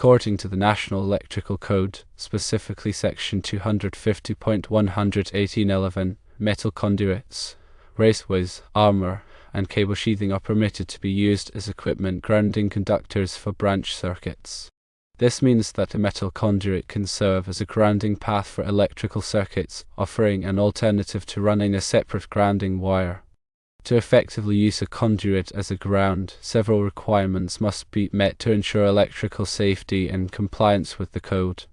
According to the National Electrical Code, specifically Section 250.11811, metal conduits, raceways, armor, and cable sheathing are permitted to be used as equipment grounding conductors for branch circuits. This means that a metal conduit can serve as a grounding path for electrical circuits, offering an alternative to running a separate grounding wire. To effectively use a conduit as a ground, several requirements must be met to ensure electrical safety and compliance with the code.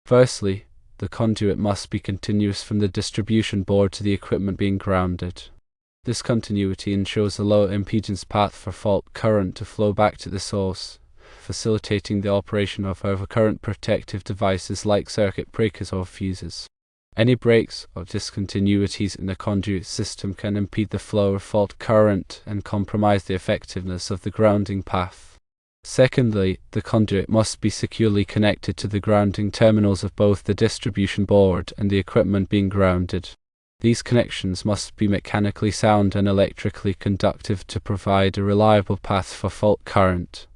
Firstly, the conduit must be continuous from the distribution board to the equipment being grounded. This continuity ensures a low impedance path for fault current to flow back to the source, facilitating the operation of overcurrent protective devices like circuit breakers or fuses. Any breaks or discontinuities in the conduit system can impede the flow of fault current and compromise the effectiveness of the grounding path. Secondly, the conduit must be securely connected to the grounding terminals of both the distribution board and the equipment being grounded. These connections must be mechanically sound and electrically conductive to provide a reliable path for fault current.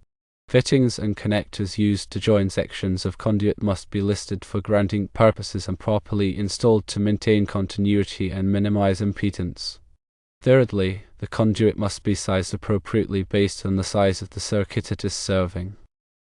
Fittings and connectors used to join sections of conduit must be listed for grounding purposes and properly installed to maintain continuity and minimize impedance. Thirdly, the conduit must be sized appropriately based on the size of the circuit it is serving.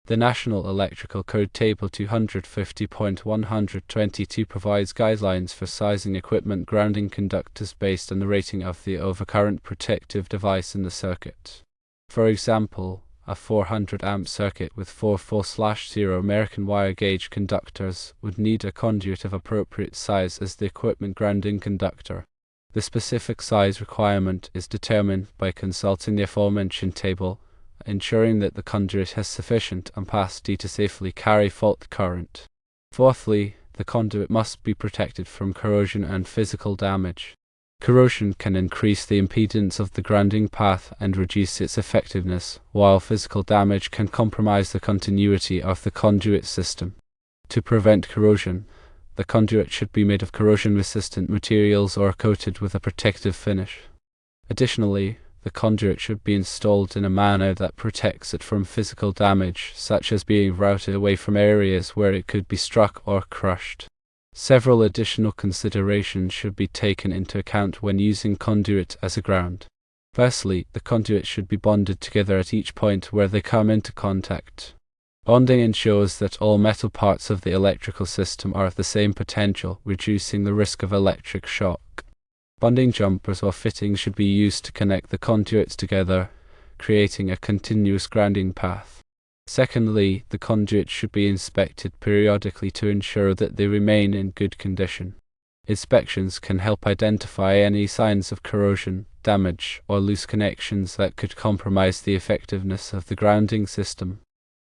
The National Electrical Code Table 250.122 provides guidelines for sizing equipment grounding conductors based on the rating of the overcurrent protective device in the circuit. For example, a 400 amp circuit with 4 4/0 American wire gauge conductors would need a conduit of appropriate size as the equipment grounding conductor. The specific size requirement is determined by consulting the aforementioned table, ensuring that the conduit has sufficient ampacity to safely carry fault current. Fourthly, the conduit must be protected from corrosion and physical damage. Corrosion can increase the impedance of the grounding path and reduce its effectiveness, while physical damage can compromise the continuity of the conduit system. To prevent corrosion, the conduit should be made of corrosion-resistant materials or coated with a protective finish. Additionally, the conduit should be installed in a manner that protects it from physical damage, such as being routed away from areas where it could be struck or crushed. Several additional considerations should be taken into account when using conduit as a ground. Firstly, the conduit should be bonded together at each point where they come into contact. Bonding ensures that all metal parts of the electrical system are of the same potential, reducing the risk of electric shock. Bonding jumpers or fittings should be used to connect the conduits together, creating a continuous grounding path. Secondly, the conduit should be inspected periodically to ensure that they remain in good condition. Inspections can help identify any signs of corrosion, damage, or loose connections that could compromise the effectiveness of the grounding system.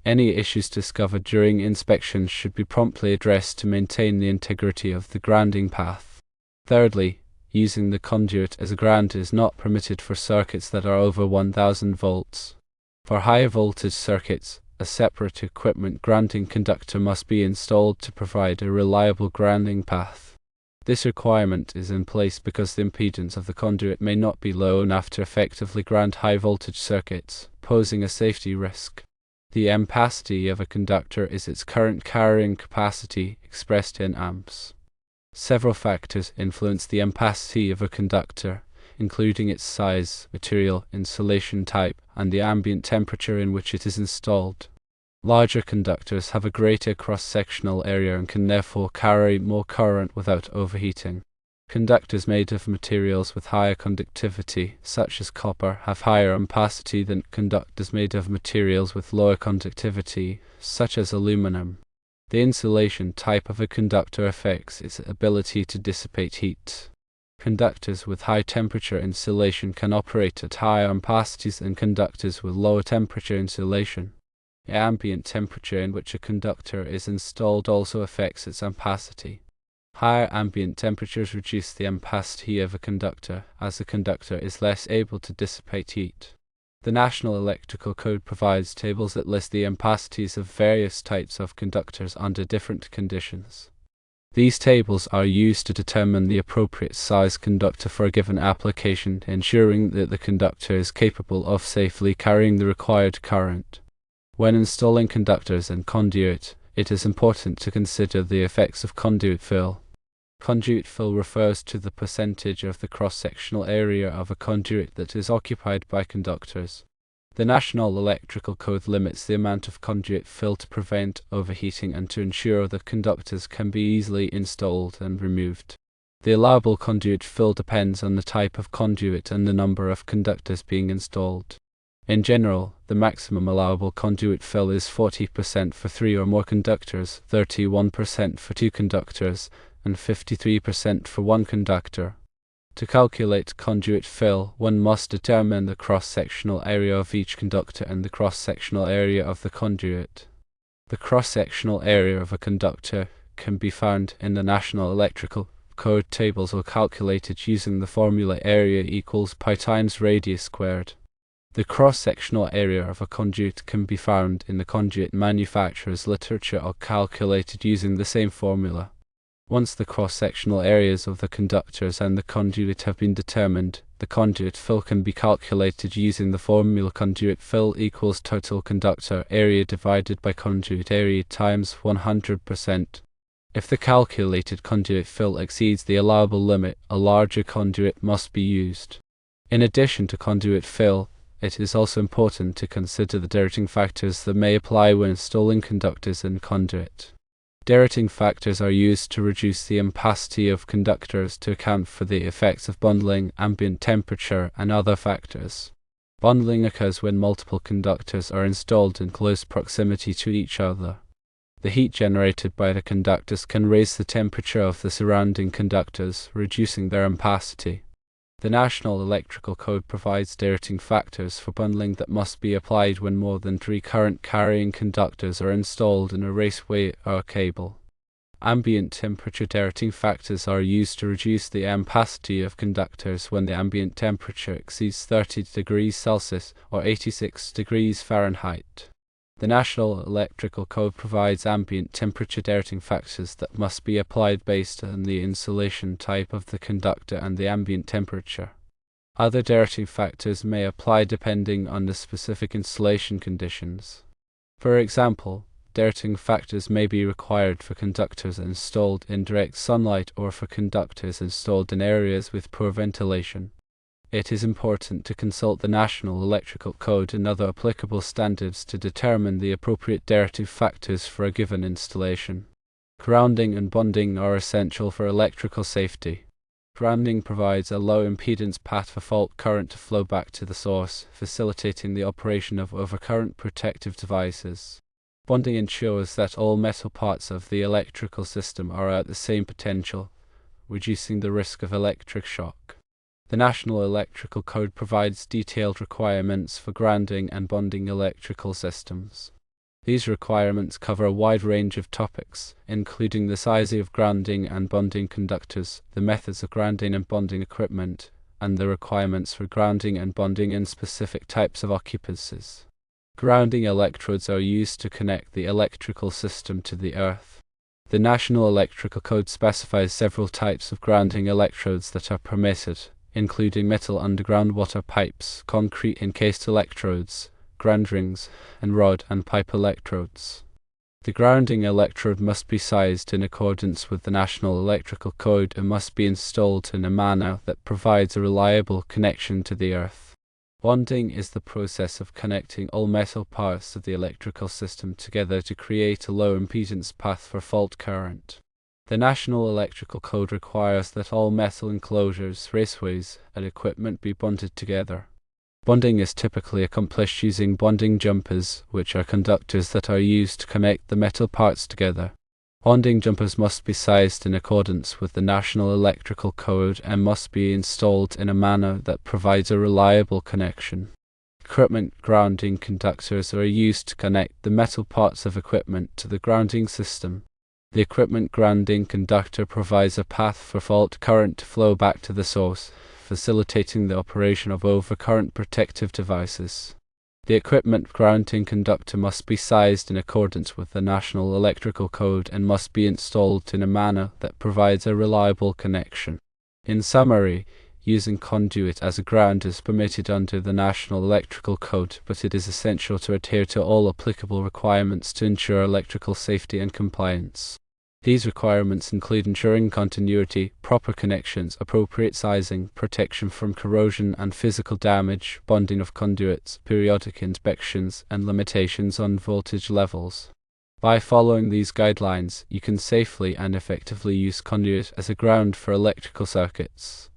Any issues discovered during inspections should be promptly addressed to maintain the integrity of the grounding path. Thirdly, using the conduit as a ground is not permitted for circuits that are over 1000 volts. For higher voltage circuits, a separate equipment grounding conductor must be installed to provide a reliable grounding path. This requirement is in place because the impedance of the conduit may not be low enough to effectively ground high voltage circuits, posing a safety risk. The ampacity of a conductor is its current carrying capacity, expressed in amps. Several factors influence the ampacity of a conductor, including its size, material, insulation type, and the ambient temperature in which it is installed. Larger conductors have a greater cross-sectional area and can therefore carry more current without overheating. Conductors made of materials with higher conductivity, such as copper, have higher ampacity than conductors made of materials with lower conductivity, such as aluminum. The insulation type of a conductor affects its ability to dissipate heat. Conductors with high temperature insulation can operate at higher ampacities than conductors with lower temperature insulation. The ambient temperature in which a conductor is installed also affects its ampacity. Higher ambient temperatures reduce the ampacity of a conductor, as the conductor is less able to dissipate heat. The National Electrical Code provides tables that list the ampacities of various types of conductors under different conditions. These tables are used to determine the appropriate size conductor for a given application, ensuring that the conductor is capable of safely carrying the required current. When installing conductors and conduit, it is important to consider the effects of conduit fill. Conduit fill refers to the percentage of the cross-sectional area of a conduit that is occupied by conductors. The National Electrical Code limits the amount of conduit fill to prevent overheating and to ensure that conductors can be easily installed and removed. The allowable conduit fill depends on the type of conduit and the number of conductors being installed. In general, the maximum allowable conduit fill is 40% for 3 or more conductors, 31% for 2 conductors, and 53% for 1 conductor. To calculate conduit fill, one must determine the cross-sectional area of each conductor and the cross-sectional area of the conduit. The cross-sectional area of a conductor can be found in the National Electrical Code tables or calculated using the formula area equals pi times radius squared. The cross-sectional area of a conduit can be found in the conduit manufacturer's literature or calculated using the same formula. Once the cross-sectional areas of the conductors and the conduit have been determined, the conduit fill can be calculated using the formula conduit fill equals total conductor area divided by conduit area times 100%. If the calculated conduit fill exceeds the allowable limit, a larger conduit must be used. In addition to conduit fill, it is also important to consider the directing factors that may apply when installing conductors and conduit. Directing factors are used to reduce the ampacity of conductors to account for the effects of bundling, ambient temperature, and other factors. Bundling occurs when multiple conductors are installed in close proximity to each other. The heat generated by the conductors can raise the temperature of the surrounding conductors, reducing their ampacity. The National Electrical Code provides directing factors for bundling that must be applied when more than 3 current-carrying conductors are installed in a raceway or cable. Ambient temperature directing factors are used to reduce the ampacity of conductors when the ambient temperature exceeds 30 degrees Celsius or 86 degrees Fahrenheit. The National Electrical Code provides ambient temperature directing factors that must be applied based on the insulation type of the conductor and the ambient temperature. Other directing factors may apply depending on the specific insulation conditions. For example, directing factors may be required for conductors installed in direct sunlight or for conductors installed in areas with poor ventilation. It is important to consult the National Electrical Code and other applicable standards to determine the appropriate directive factors for a given installation. Grounding and bonding are essential for electrical safety. Grounding provides a low impedance path for fault current to flow back to the source, facilitating the operation of overcurrent protective devices. Bonding ensures that all metal parts of the electrical system are at the same potential, reducing the risk of electric shock. The National Electrical Code provides detailed requirements for grounding and bonding electrical systems. These requirements cover a wide range of topics, including the size of grounding and bonding conductors, the methods of grounding and bonding equipment, and the requirements for grounding and bonding in specific types of occupancies. Grounding electrodes are used to connect the electrical system to the earth. The National Electrical Code specifies several types of grounding electrodes that are permitted, including metal underground water pipes, concrete encased electrodes, ground rings, and rod and pipe electrodes. The grounding electrode must be sized in accordance with the National Electrical Code and must be installed in a manner that provides a reliable connection to the earth. Bonding is the process of connecting all metal parts of the electrical system together to create a low impedance path for fault current. The National Electrical Code requires that all metal enclosures, raceways, and equipment be bonded together. Bonding is typically accomplished using bonding jumpers, which are conductors that are used to connect the metal parts together. Bonding jumpers must be sized in accordance with the National Electrical Code and must be installed in a manner that provides a reliable connection. Equipment grounding conductors are used to connect the metal parts of equipment to the grounding system. The equipment grounding conductor provides a path for fault current to flow back to the source, facilitating the operation of overcurrent protective devices. The equipment grounding conductor must be sized in accordance with the National Electrical Code and must be installed in a manner that provides a reliable connection. In summary, using conduit as a ground is permitted under the National Electrical Code, but it is essential to adhere to all applicable requirements to ensure electrical safety and compliance. These requirements include ensuring continuity, proper connections, appropriate sizing, protection from corrosion and physical damage, bonding of conduits, periodic inspections, and limitations on voltage levels. By following these guidelines, you can safely and effectively use conduit as a ground for electrical circuits.